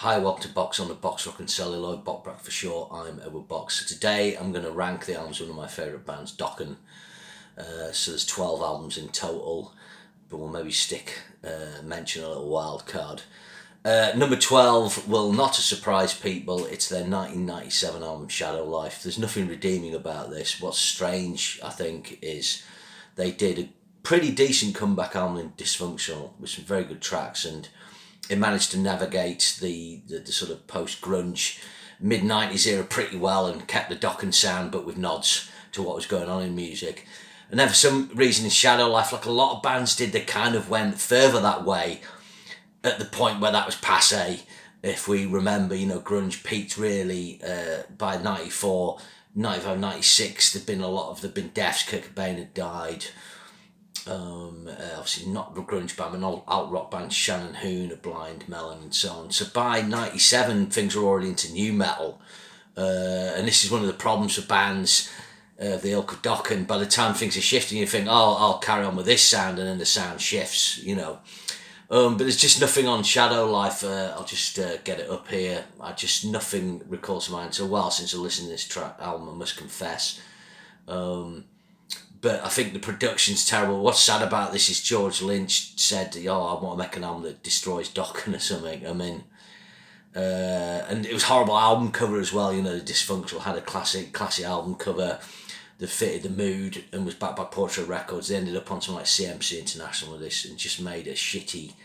Hi, welcome to Box on the Box Rock and Celluloid, Bokbrak for short. I'm Edward Box. So today I'm going to rank the albums of one of my favourite bands, Dokken. So there's 12 albums in total, but we'll maybe mention a little wild card. Number 12 will not surprise people. It's their 1997 album, Shadow Life. There's nothing redeeming about this. What's strange, I think, is they did a pretty decent comeback album in Dysfunctional with some very good tracks, and it managed to navigate the sort of post-grunge mid-90s era pretty well and kept the Dokken sound but with nods to what was going on in music. And then for some reason in Shadow Life, like a lot of bands did, they kind of went further that way at the point where that was passé. If we remember, grunge peaked really by 94, 95, 96. There'd been deaths. Kurt Cobain had died. Obviously not the grunge band, an old alt rock band, Shannon Hoon, A Blind Melon, and so on. So by 97, things were already into new metal. And this is one of the problems for bands of the ilk of Dokken. By the time things are shifting, you think, oh, I'll carry on with this sound, and then the sound shifts, But there's just nothing on Shadow Life. I'll just get it up here. Nothing recalls to mind so well since I listened to this album, I must confess. But I think the production's terrible. What's sad about this is George Lynch said, I want to make an album that destroys Dokken or something. I mean, and it was a horrible album cover as well. The Dysfunctional had a classic album cover that fitted the mood and was backed by Portrait Records. They ended up on something like CMC International with this and just made a shitty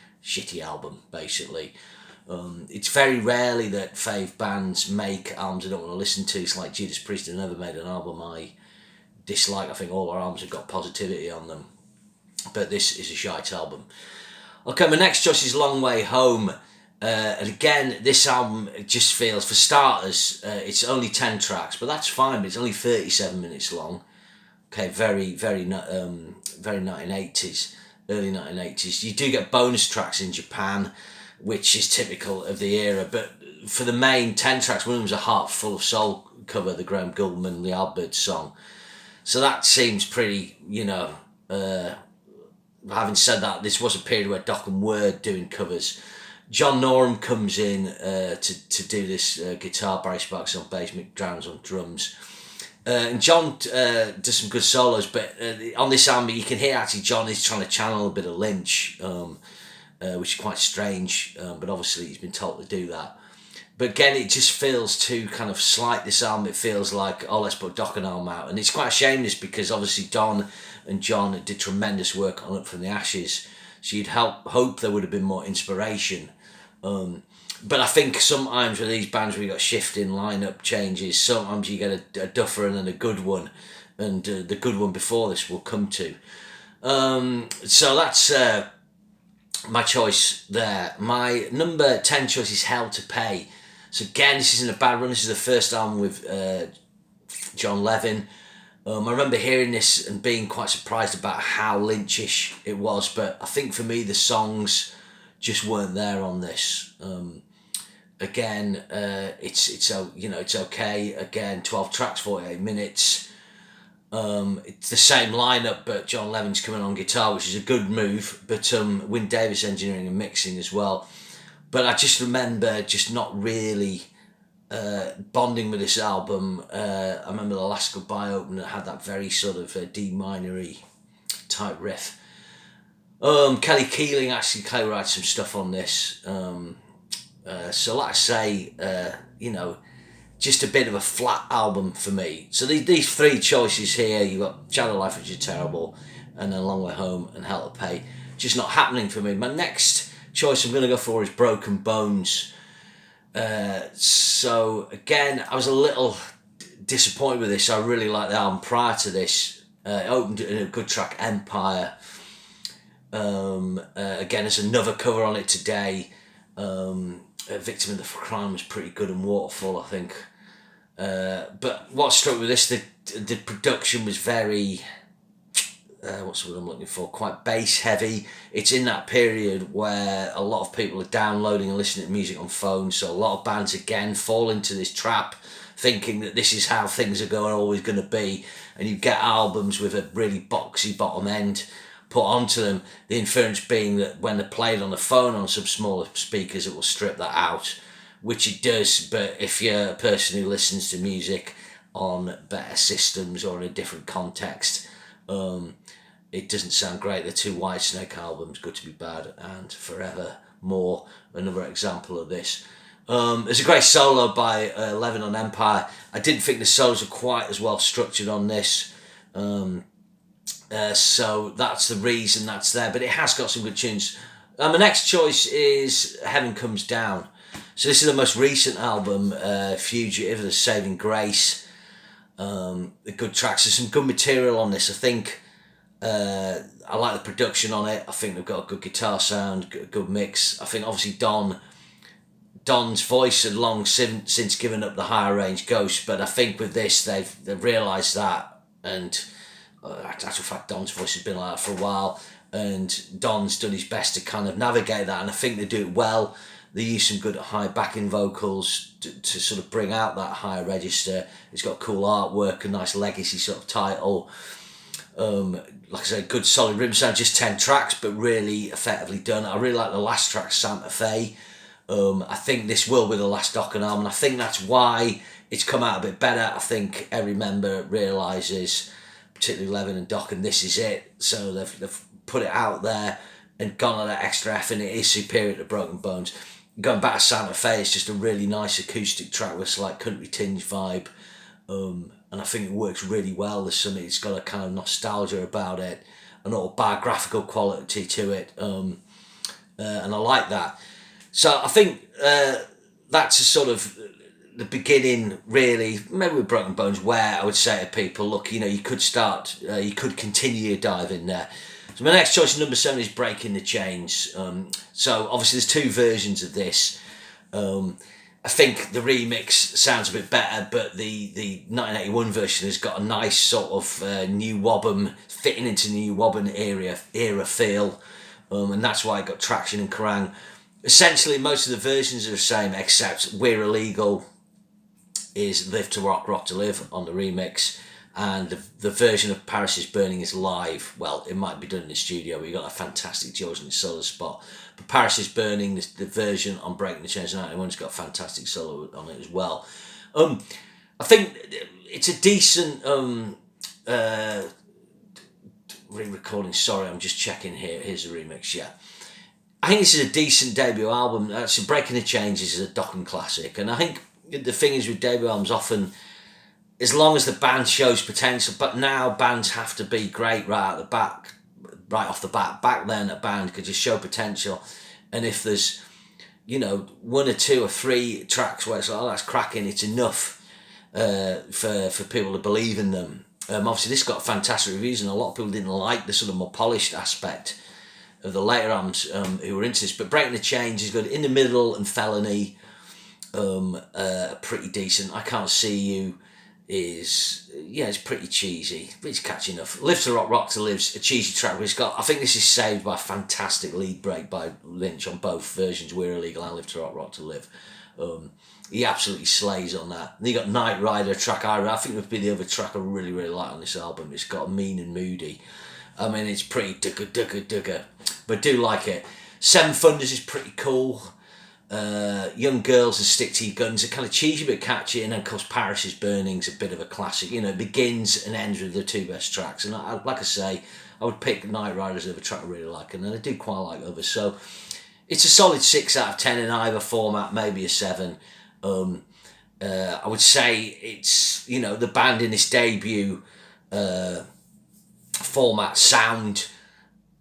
album, basically. It's very rarely that fave bands make albums I don't want to listen to. It's like Judas Priest have never made an album I dislike. I think all our albums have got positivity on them, but this is a shite album. Okay, my next choice is Long Way Home, and again, this album just feels, for starters, it's only 10 tracks, but that's fine. But it's only 37 minutes long. Okay, very 1980s, early 1980s. You do get bonus tracks in Japan, which is typical of the era, but for the main 10 tracks, one of them's a Heart Full of Soul cover, the Graham Gouldman, the Albert song. So that seems pretty, having said that, this was a period where Dokken were doing covers. John Norum comes in to do this guitar, Barry Sparks on bass, Mick Drowns on drums. And John does some good solos, but on this album you can hear actually John is trying to channel a bit of Lynch, which is quite strange, but obviously he's been told to do that. But again, it just feels too kind of slight, this album. It feels like, let's put Dokken album out. And it's quite a shame this, because obviously Don and John did tremendous work on Up From the Ashes. So you'd hope there would have been more inspiration. But I think sometimes with these bands where you got shifting lineup changes, sometimes you get a duffer and then a good one. And the good one before this we'll come to. So that's my choice there. My number 10 choice is Hell to Pay. So again, this isn't a bad run. This is the first album with John Levin. I remember hearing this and being quite surprised about how Lynchish it was, but I think for me the songs just weren't there on this. Again, it's okay. Again, 12 tracks, 48 minutes. It's the same lineup, but John Levin's coming on guitar, which is a good move, but Wyn Davis engineering and mixing as well. But I just remember just not really bonding with this album. I remember the Last Goodbye opener had that very sort of D minor-y type riff. Kelly Keeling actually co-writes some stuff on this. So like I say, just a bit of a flat album for me. So these three choices here, you've got Shadow Life, which is terrible, and then Long Way Home and Hell to Pay, just not happening for me. My next choice I'm going to go for is Broken Bones. So again, I was a little disappointed with this. I really liked the album prior to this. It opened in a good track, Empire. Again, there's another cover on it today. Victim of the Crime was pretty good, and Waterfall, I think. But what struck me with this, the production was very, what's the word I'm looking for, quite bass heavy. It's in that period where a lot of people are downloading and listening to music on phones, so a lot of bands again fall into this trap, thinking that this is how things are always going to be, and you get albums with a really boxy bottom end put onto them, the inference being that when they're played on the phone on some smaller speakers, it will strip that out. which it does, but if you're a person who listens to music on better systems or in a different context, it doesn't sound great. The two Whitesnake albums, Good to Be Bad and Forever More, another example of this. There's a great solo by Levin on Empire. I didn't think the solos are quite as well structured on this, so that's the reason that's there, but it has got some good tunes. My next choice is Heaven Comes Down. So this is the most recent album, Fugitive, The Saving Grace. The good tracks. There's some good material on this. I think I like the production on it. I think they've got a good guitar sound, good mix. I think obviously Don's voice had long since given up the higher range ghost, but I think with this they've realised that, and actual fact Don's voice has been like that for a while, and Don's done his best to kind of navigate that, and I think they do it well. They use some good high backing vocals to sort of bring out that higher register. It's got cool artwork, a nice legacy sort of title. Like I say, good solid rhythm sound, just 10 tracks, but really effectively done. I really like the last track, Santa Fe. I think this will be the last Dokken album, and I think that's why it's come out a bit better. I think every member realises, particularly Levin and Dokken, this is it. So they've put it out there and gone on that extra effort, and it is superior to Broken Bones. Going back to Santa Fe, it's just a really nice acoustic track with a slight country tinge vibe, and I think it works really well. There's something, it's got a kind of nostalgia about it, an autobiographical quality to it, and I like that. So I think that's a sort of the beginning, really, maybe with Broken Bones, where I would say to people, look, you could start, you could continue your dive in there. So my next choice, number 7, is Breaking the Chains. So obviously there's two versions of this. I think the remix sounds a bit better, but the 1981 version has got a nice sort of new Wobben, fitting into new Wobben era feel, and that's why it got traction in Kerrang. Essentially, most of the versions are the same, except We're Illegal is Live to Rock, Rock to Live on the remix, and the version of Paris is Burning is live. Well, it might be done in the studio, but you got a fantastic George in the solo spot. But Paris is Burning, the version on Breaking the Chains 91's got a fantastic solo on it as well. I think it's a decent re-recording. Sorry, I'm just checking here. Here's the remix, yeah. I think this is a decent debut album. So Breaking the Chains is a Dokken classic, and I think the thing is with debut albums, often, as long as the band shows potential, but now bands have to be great right off the bat. Back then, a band could just show potential, and if there's, 1 or 2 or 3 tracks where it's like, oh, that's cracking, it's enough for people to believe in them. Obviously, this got fantastic reviews, and a lot of people didn't like the sort of more polished aspect of the later albums who were into this, but Breaking the Chains is good. In the Middle and Felony, pretty decent. I Can't See You is, it's pretty cheesy, but it's catchy enough. Live to Rock, Rock to Live's a cheesy track, but I think this is saved by a fantastic lead break by Lynch on both versions, We're Illegal and Live to Rock, Rock to Live. He absolutely slays on that. And you got Night Rider, track I think would be the other track I really, really like on this album. It's got Mean and Moody. I mean, it's pretty dugger, but do like it. Seven Thunders is pretty cool. Young Girls and Stick to Your Guns are kind of cheesy but catchy, and then of course Paris is Burning's a bit of a classic. It begins and ends with the 2 best tracks, and like I say, I would pick Night Riders over a track I really like, and then I do quite like others. So it's a solid 6 out of 10 in either format, maybe a 7. I would say it's, the band in this debut format sound,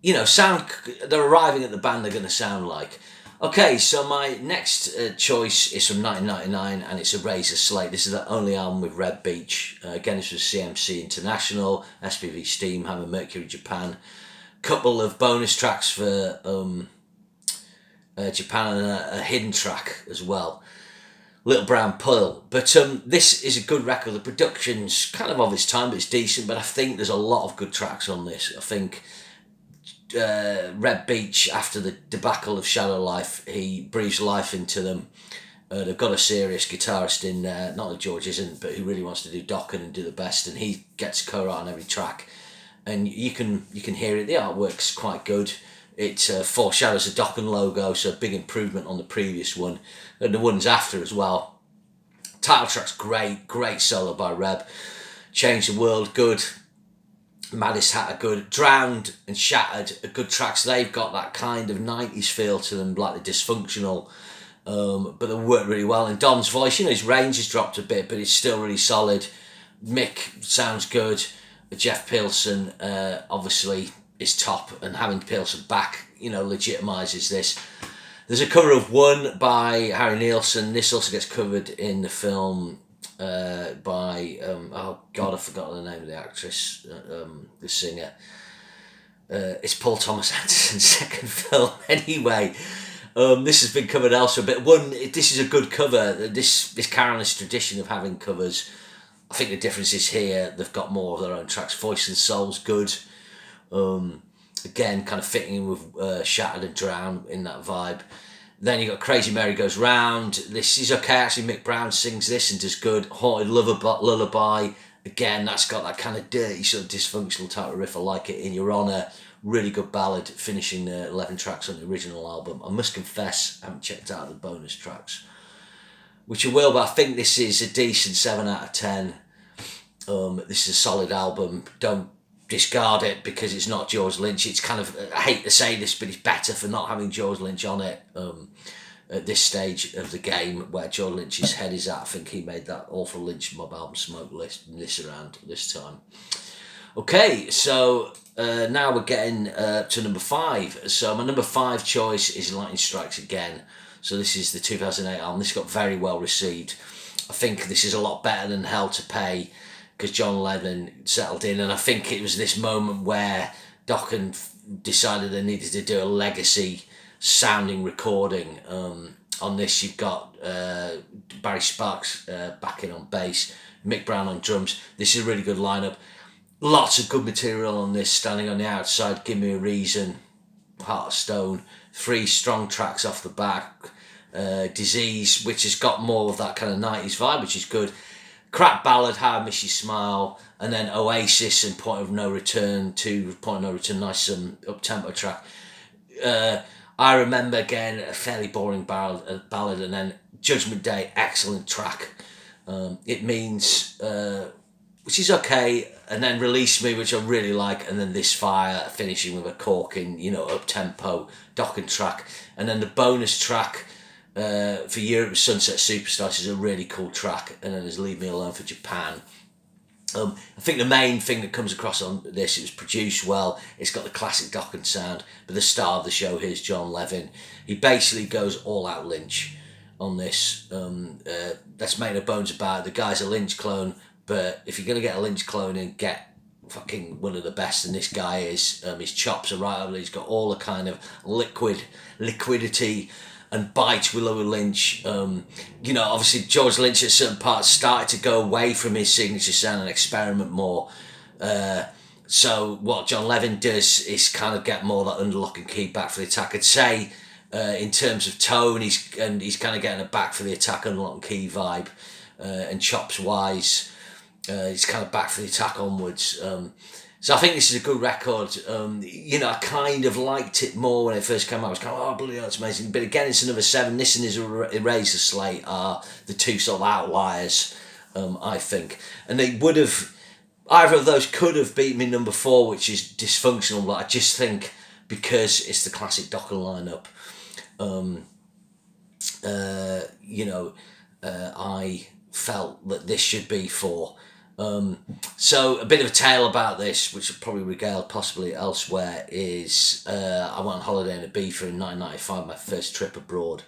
they're arriving at the band they're going to sound like. Okay, so my next choice is from 1999, and it's a Razor Slate. This is the only album with Red Beach. Again, this was CMC International, SPV Steam, Hammer Mercury Japan. Couple of bonus tracks for Japan, and a hidden track as well, Little Brown Pearl. But this is a good record. The production's kind of its time, but it's decent. But I think there's a lot of good tracks on this. I think Red Beach, after the debacle of Shallow Life, he breathes life into them. They've got a serious guitarist in there, not that George isn't, but who really wants to do Dokken and do the best, and he gets co-write on every track, and you can hear it. The artwork's quite good. It foreshadows the Dokken logo, so a big improvement on the previous one, and the ones after as well. Title track's great solo by Reb. Change the World, good. Maddest Hatter, good. Drowned and Shattered are good tracks. They've got that kind of 90s feel to them, like the Dysfunctional, but they work really well. And Don's voice, his range has dropped a bit, but it's still really solid. Mick sounds good. Jeff Pilson obviously is top, and having Pilson back, legitimises this. There's a cover of One by Harry Nilsson. This also gets covered in the film by, oh God, I forgot the name of the actress, the singer. It's Paul Thomas Anderson's second film anyway. This has been covered elsewhere, but this is a good cover. This Carolyn's tradition of having covers. I think the difference is here, they've got more of their own tracks. Voice and Soul's good. Again, kind of fitting in with Shattered and Drowned in that vibe. Then you got Crazy Mary Goes Round. This is okay, actually. Mick Brown sings this and does good. Haunted Lullaby. Again, that's got that kind of dirty, sort of dysfunctional type of riff. I like it. In Your Honour. Really good ballad, finishing 11 tracks on the original album. I must confess, I haven't checked out the bonus tracks, which I will, but I think this is a decent 7 out of 10. This is a solid album. Don't discard it because it's not George Lynch. It's kind of, I hate to say this, but it's better for not having George Lynch on it at this stage of the game where George Lynch's head is at. I think he made that awful Lynch Mob album Smoke list this around this time. Okay, so now we're getting to number 5. So my number 5 choice is Lightning Strikes Again. So this is the 2008 album. This got very well received. I think this is a lot better than Hell to Pay because John Lennon settled in, and I think it was this moment where Dokken decided they needed to do a legacy sounding recording. On this you've got Barry Sparks back in on bass, Mick Brown on drums. This is a really good lineup. Lots of good material on this. Standing on the Outside, Give Me a Reason, Heart of Stone, 3 strong tracks off the back. Disease, which has got more of that kind of 90s vibe, which is good. Crap ballad, How I Miss You Smile, and then Oasis and Point of No Return, nice up-tempo track. I Remember, again, a fairly boring ballad, and then Judgment Day, excellent track. It Means, which is okay, and then Release Me, which I really like, and then This Fire, finishing with a corking, up-tempo Dokken track. And then the bonus track for Europe, Sunset Superstars, is a really cool track, and then there's Leave Me Alone for Japan. I think the main thing that comes across on this, it was produced well, it's got the classic Dokken sound, but the star of the show here is John Levin. He basically goes all out Lynch on this. Let's make no bones about it, the guy's a Lynch clone, but if you're going to get a Lynch clone in, get fucking one of the best, and this guy is. His chops are right up there. He's got all the kind of liquidity and bite with Lower Lynch. Obviously George Lynch at certain parts started to go away from his signature sound and experiment more. So what John Levin does is kind of get more that underlock and key back for the attack. I'd say in terms of tone, he's kind of getting a back for the attack, underlock and key vibe, and chops wise. He's kind of back for the attack onwards. So I think this is a good record. I kind of liked it more when it first came out. I was kind of, oh, bloody hell, it's amazing. But again, it's another 7. This and his Eraser Slate are the 2 sort of outliers, I think. And they would have, either of those could have beat me number 4, which is Dysfunctional, but I just think because it's the classic Dokken lineup, I felt that this should be 4. So a bit of a tale about this, which I'll probably regale possibly elsewhere, is I went on holiday in Ibiza in 1995, my first trip abroad,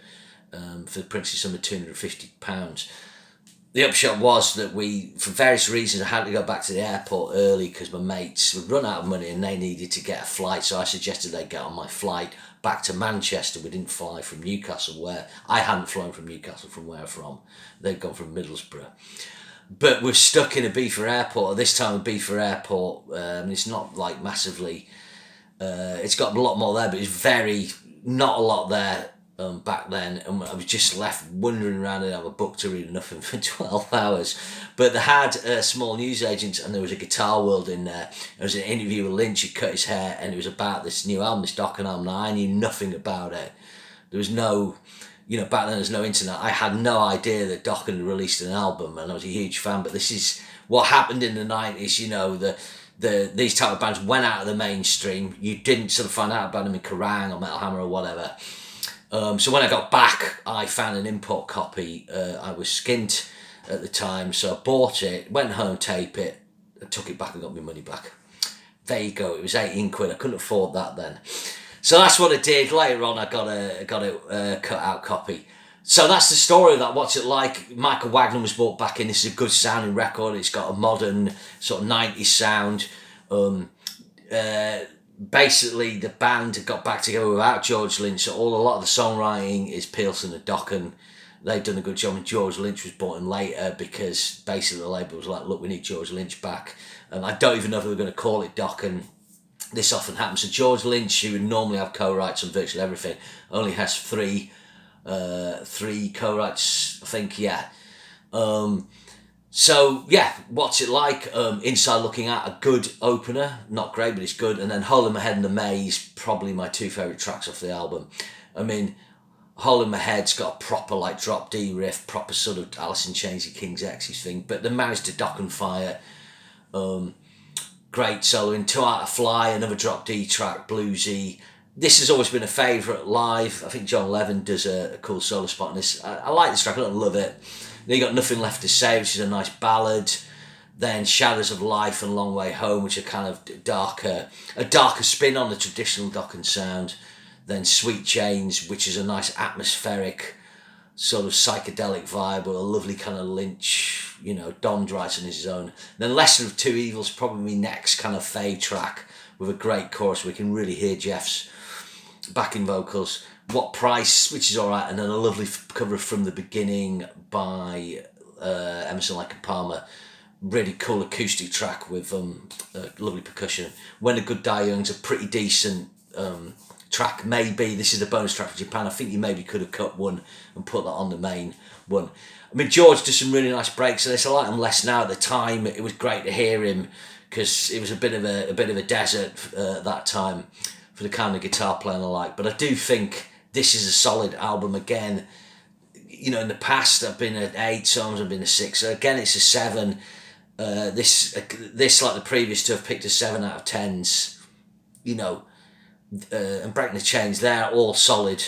for the princely sum of £250. The upshot was that we, for various reasons, I had to go back to the airport early because my mates would run out of money and they needed to get a flight, so I suggested they get on my flight back to Manchester. We didn't fly from Newcastle, where I hadn't flown from Newcastle from where I'm from. They'd gone from Middlesbrough. But we're stuck in Ibiza airport. At this time, Ibiza airport, it's not massively, it's got a lot more there, but it's not a lot there back then, and I was just left wandering around and have a book to read nothing for 12 hours. But they had a small newsagent, and there was a Guitar World in there. There was an interview with Lynch. He cut his hair, and it was about this new album, this Dokken album. Now, I knew nothing about it. There was no, back then there was no internet. I had no idea that Dokken had released an album, and I was a huge fan. But this is what happened in the 90s, these type of bands went out of the mainstream. You didn't sort of find out about them in Kerrang or Metal Hammer or whatever. So when I got back, I found an import copy. I was skint at the time, so I bought it, went home, taped it, and took it back and got my money back. There you go. It was 18 quid. I couldn't afford that then. So that's what I did. Later on, I got a cut out copy. So that's the story of that. What's it like? Michael Wagner was brought back in. This is a good sounding record. It's got a modern sort of 90s sound. Basically, the band got back together without George Lynch. So a lot of the songwriting is Pearson and Dokken. They've done a good job, and George Lynch was brought in later because basically the label was like, look, we need George Lynch back. And I don't even know if they're going to call it Dokken. This often happens. So George Lynch, who would normally have co-writes on virtually everything, only has three co-writes, I think, yeah. So, yeah, what's it like? Inside Looking Out, a good opener. Not great, but it's good. And then Hole in My Head and The Maze, probably my two favourite tracks off the album. I mean, Hole in My Head's got a proper, like, drop D riff, proper sort of Alice in Chains and King's X's thing. But The Marriage to Dokken Fire, great solo in Two Out of Fly, another drop D track, bluesy. This has always been a favourite live. I think John Levin does a cool solo spot in this. I like this track, I don't love it. Then you got Nothing Left to Say, which is a nice ballad. Then Shadows of Life and Long Way Home, which are kind of a darker spin on the traditional Dokken sound. Then Sweet Chains, which is a nice atmospheric sort of psychedelic vibe with a lovely kind of Lynch, Don writing his own. Then Lesser of Two Evils, probably next kind of fade track with a great chorus. We can really hear Jeff's backing vocals. What Price, which is alright, and then a lovely cover of From the Beginning by Emerson, Lake and Palmer. Really cool acoustic track with lovely percussion. When the Good Die Young's a pretty decent track. Maybe this is the bonus track for Japan. I think you maybe could have cut one and put that on the main one. I mean, George does some really nice breaks of this. I like him less now. At the time, it was great to hear him because it was a bit of a desert at that time for the kind of guitar playing I like. But I do think this is a solid album again. In the past I've been at 8 songs, I've been at 6. So again, it's a 7. This like the previous two, I've picked a 7 out of 10s. And Breaking the Chains, they're all solid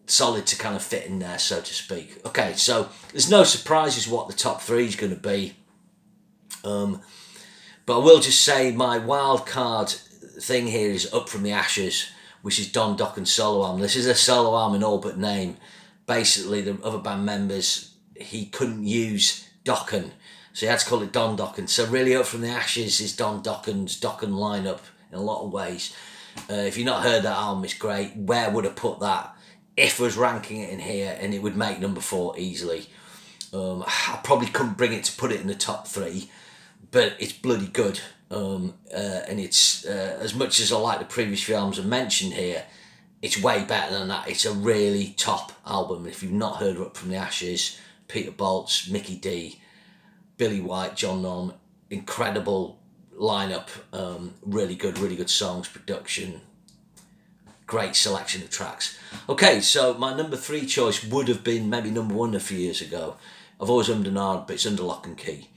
to kind of fit in there, so to speak. Okay, so there's no surprises what the top 3 is going to be. But I will just say my wild card thing here is Up From the Ashes, which is Don Dokken's solo album. This is a solo album in all but name. Basically, the other band members, he couldn't use Dokken, so he had to call it Don Dokken. So really, Up From the Ashes is Don Dokken's Dokken lineup in a lot of ways. If you've not heard that album, it's great. Where would I put that? If I was ranking it in here, and it would make number 4 easily. I probably couldn't bring it to put it in the top 3, but it's bloody good. And it's as much as I like the previous few albums I mentioned here, it's way better than that. It's a really top album. If you've not heard Up From the Ashes, Peter Boltz, Mickey D, Billy White, John Norum, incredible lineup, really good songs, production, great selection of tracks. Okay, so my number 3 choice would have been maybe number 1 a few years ago. I've always hummed and hawed, but it's Under Lock and Key.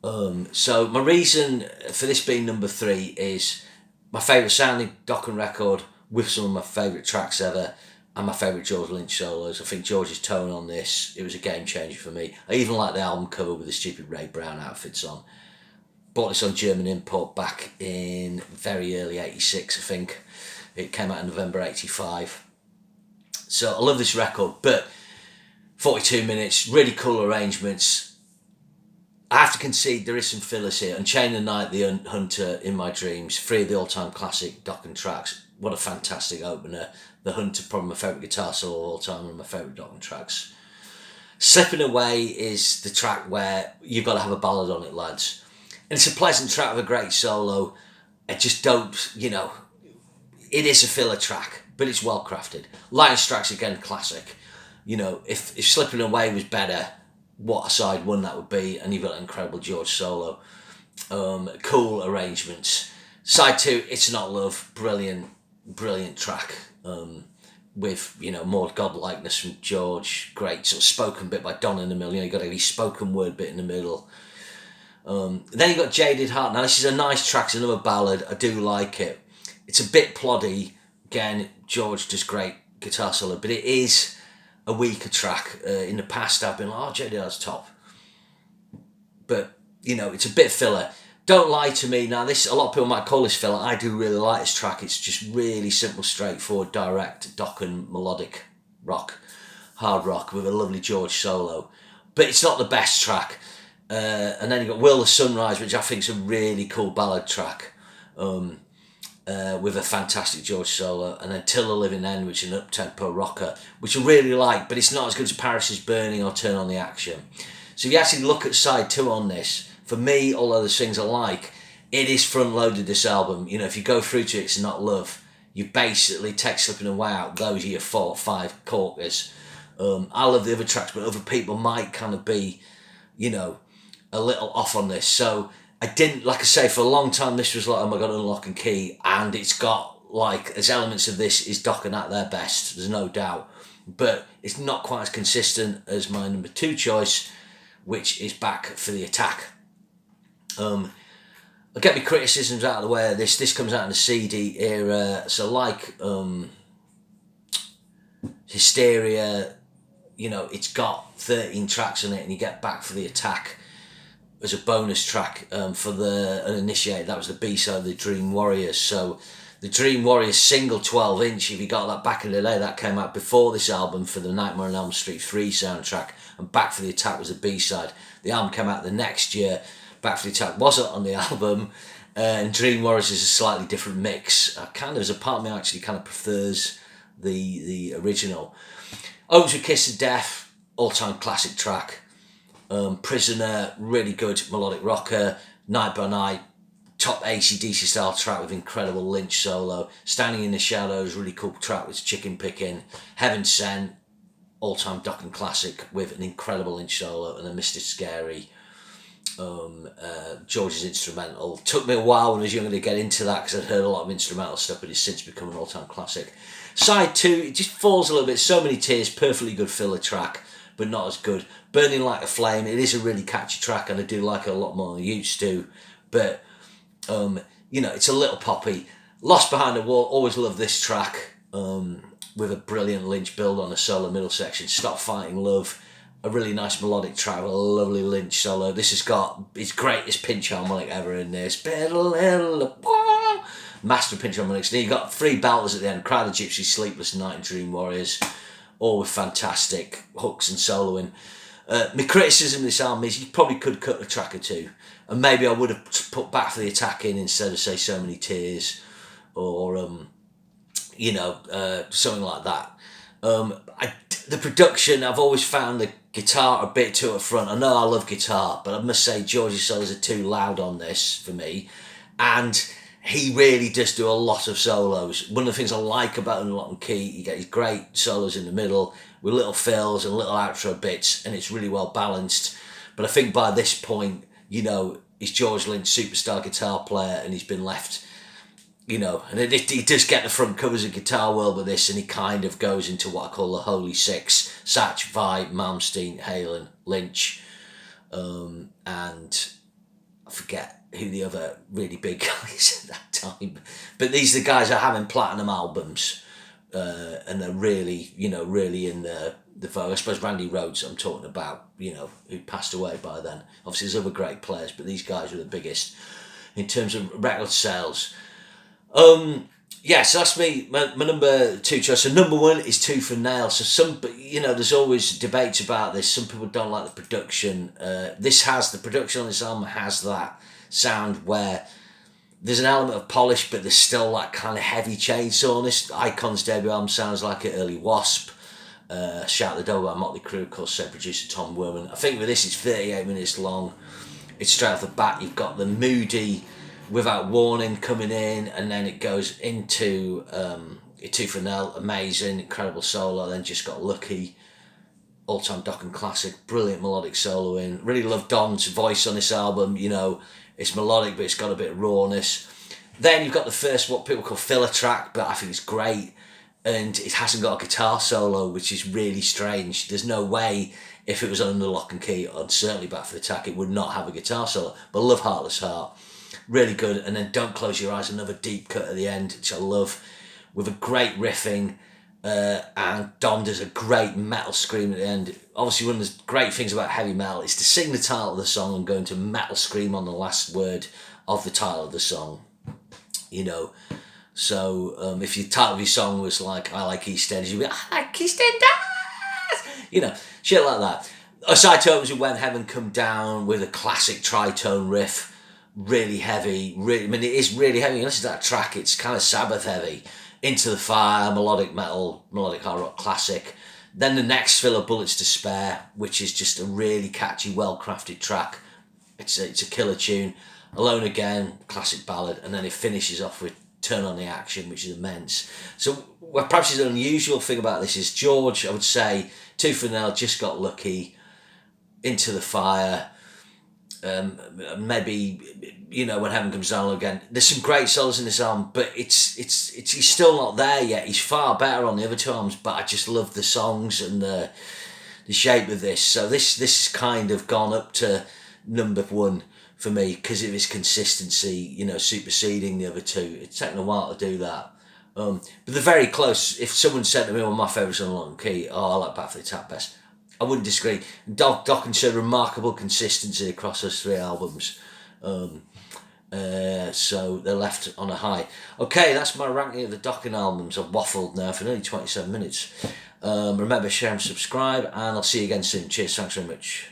So my reason for this being number 3 is my favourite sounding Dokken record with some of my favourite tracks ever, and my favourite George Lynch solos. I think George's tone on this, it was a game changer for me. I even like the album cover with the stupid Ray Brown outfits on. Bought this on German import back in very early 86, I think. It came out in November 85. So I love this record, but 42 minutes, really cool arrangements. I have to concede there is some fillers here. Unchained the Night, The Hunter, In My Dreams, 3 of the all-time classic Dokken tracks. What a fantastic opener. The Hunter, probably my favourite guitar solo of all time, one of my favourite Dokken tracks. Slipping Away is the track where you've got to have a ballad on it, lads. And it's a pleasant track with a great solo. I just don't, it is a filler track, but it's well crafted. Lightning Strikes, again, classic. You know, if Slipping Away was better, what a side one that would be, and you've got an incredible George solo. Cool arrangements. Side 2, It's Not Love, brilliant track. With, you know, more godlikeness from George, great sort of spoken bit by Don in the middle, you know, you got a spoken word bit in the middle. Then you got Jaded Heart. Now this is a nice track, it's another ballad, I do like it. It's a bit ploddy, again, George does great guitar solo, but it is a weaker track. In the past I've been like, oh, Jaded Heart's top. But, you know, it's a bit filler. Don't Lie to Me. Now, this, a lot of people might call this filler. I do really like this track. It's just really simple, straightforward, direct, Dokken melodic rock, hard rock with a lovely George solo. But it's not the best track. And then you've got Will the Sunrise, which I think is a really cool ballad track, with a fantastic George solo. And then Till the Living End, which is an up-tempo rocker, which I really like, but it's not as good as Paris is Burning or Turn on the Action. So if you actually look at side 2 on this, for me, although there's things I like, it is front-loaded, this album. You know, if you go through to It's Not Love, you basically take Slipping Away out. Those are your 4 or 5 corkers. I love the other tracks, but other people might kind of be, you know, a little off on this. So I didn't, like I say, for a long time, this was like, oh my God, Unlock and Key. And it's got, like, as elements of this is Dokken at their best, there's no doubt. But it's not quite as consistent as my number 2 choice, which is Back for the Attack. I'll get my criticisms out of the way. This comes out in the CD era, so like Hysteria, you know, it's got 13 tracks on it, and you get Back for the Attack as a bonus track for the Uninitiated. That was the B-side of the Dream Warriors. So the Dream Warriors single 12-inch, if you got that back in the day, that came out before this album for the Nightmare on Elm Street 3 soundtrack, and Back for the Attack was the B-side. The album came out the next year. Back for the Attack wasn't on the album, and Dream Warriors is a slightly different mix. Kind of, as a part of me actually kind of prefers the original. Opens with Kiss of Death, all-time classic track. Prisoner, really good melodic rocker. Night by Night, top AC/DC style track with incredible Lynch solo. Standing in the Shadows, really cool track with Chicken Picking. Heaven Sent, all-time Dokken classic with an incredible Lynch solo, and a Mr. Scary. George's instrumental. Took me a while when I was younger to get into that because I'd heard a lot of instrumental stuff, but it's since become an all-time classic. Side 2, it just falls a little bit. So Many Tears, perfectly good filler track, but not as good. Burning Like a Flame, it is a really catchy track, and I do like it a lot more than I used to, but you know, it's a little poppy. Lost Behind the Wall, always love this track, with a brilliant Lynch build on the solo middle section. Stop Fighting Love, a really nice melodic track with a lovely Lynch solo. This has got its greatest pinch harmonic ever in this. Master pinch harmonics. Then you got 3 belters at the end. Cry the Gypsy, Sleepless Night, and Dream Warriors. All with fantastic hooks and soloing. My criticism of this album is you probably could cut a track or 2. And maybe I would have put Back for the Attack in instead of, say, So Many Tears. Or, you know, something like that. The production, I've always found the guitar a bit too up front. I know I love guitar, but I must say George's solos are too loud on this for me. And he really does do a lot of solos. One of the things I like about Unlock and Key, you get his great solos in the middle with little fills and little outro bits, and it's really well balanced. But I think by this point, you know, he's George Lynch, superstar guitar player, and he's been left, you know, and he does get the front covers of Guitar World with this, and he kind of goes into what I call the Holy Six: Satch, Vai, Malmsteen, Halen, Lynch, and I forget who the other really big guys at that time. But these are the guys that are having platinum albums, and they're really, you know, really in the vogue. I suppose Randy Rhoads I'm talking about, you know, who passed away by then. Obviously there's other great players, but these guys were the biggest in terms of record sales. Yeah, so that's me, my number 2 choice. So number 1 is Tooth and Nail. So some, you know, there's always debates about this. Some people don't like the production. The production on this album has that sound where there's an element of polish, but there's still that kind of heavy chainsawness. Icon's debut album sounds like it, early Wasp. Shout the Devil by Motley Crue, of course, said producer Tom Werman. I think with this it's 38 minutes long. It's straight off the bat. You've got the moody Without Warning coming in, and then it goes into Two for Nell, amazing, incredible solo. Then Just Got Lucky, all-time Dokken classic, brilliant melodic soloing. Really love Don's voice on this album. You know, it's melodic, but it's got a bit of rawness. Then you've got the first, what people call filler track, but I think it's great. And it hasn't got a guitar solo, which is really strange. There's no way, if it was under Lock and Key, or certainly Back for the Attack, it would not have a guitar solo. But I love Heartless Heart, really good. And then Don't Close Your Eyes, another deep cut at the end, which I love, with a great riffing. And Don does a great metal scream at the end. Obviously, one of the great things about heavy metal is to sing the title of the song and go into metal scream on the last word of the title of the song. You know, so if your title of your song was like I Like EastEnders, you'd be like, I like EastEnders, you know, shit like that. Aside tones with When Heaven Come Down, with a classic tritone riff, really heavy. Really, I mean, it is really heavy. You listen to that track, it's kind of Sabbath heavy. Into the Fire, melodic metal, melodic hard rock classic. Then the next filler, Bullets to Spare, which is just a really catchy, well-crafted track. It's a killer tune. Alone Again, classic ballad, and then it finishes off with Turn on the Action, which is immense. So what perhaps is an unusual thing about this is George, I would say, Two for Nell, Just Got Lucky, Into the Fire, maybe, you know, When Heaven Comes Down Again. There's some great solos in this album, but it's he's still not there yet. He's far better on the other two albums, but I just love the songs and the shape of this. So this has kind of gone up to number one for me because of its consistency, you know, superseding the other two. It's taken a while to do that. But they're very close. If someone said to me, well, my favourite's on Lock and Key, I like Back for the Attack best, I wouldn't disagree. Dokken showed remarkable consistency across those three albums. So they're left on a high. Okay, that's my ranking of the Dokken albums. I've waffled now for nearly 27 minutes. Remember, share and subscribe, and I'll see you again soon. Cheers, thanks very much.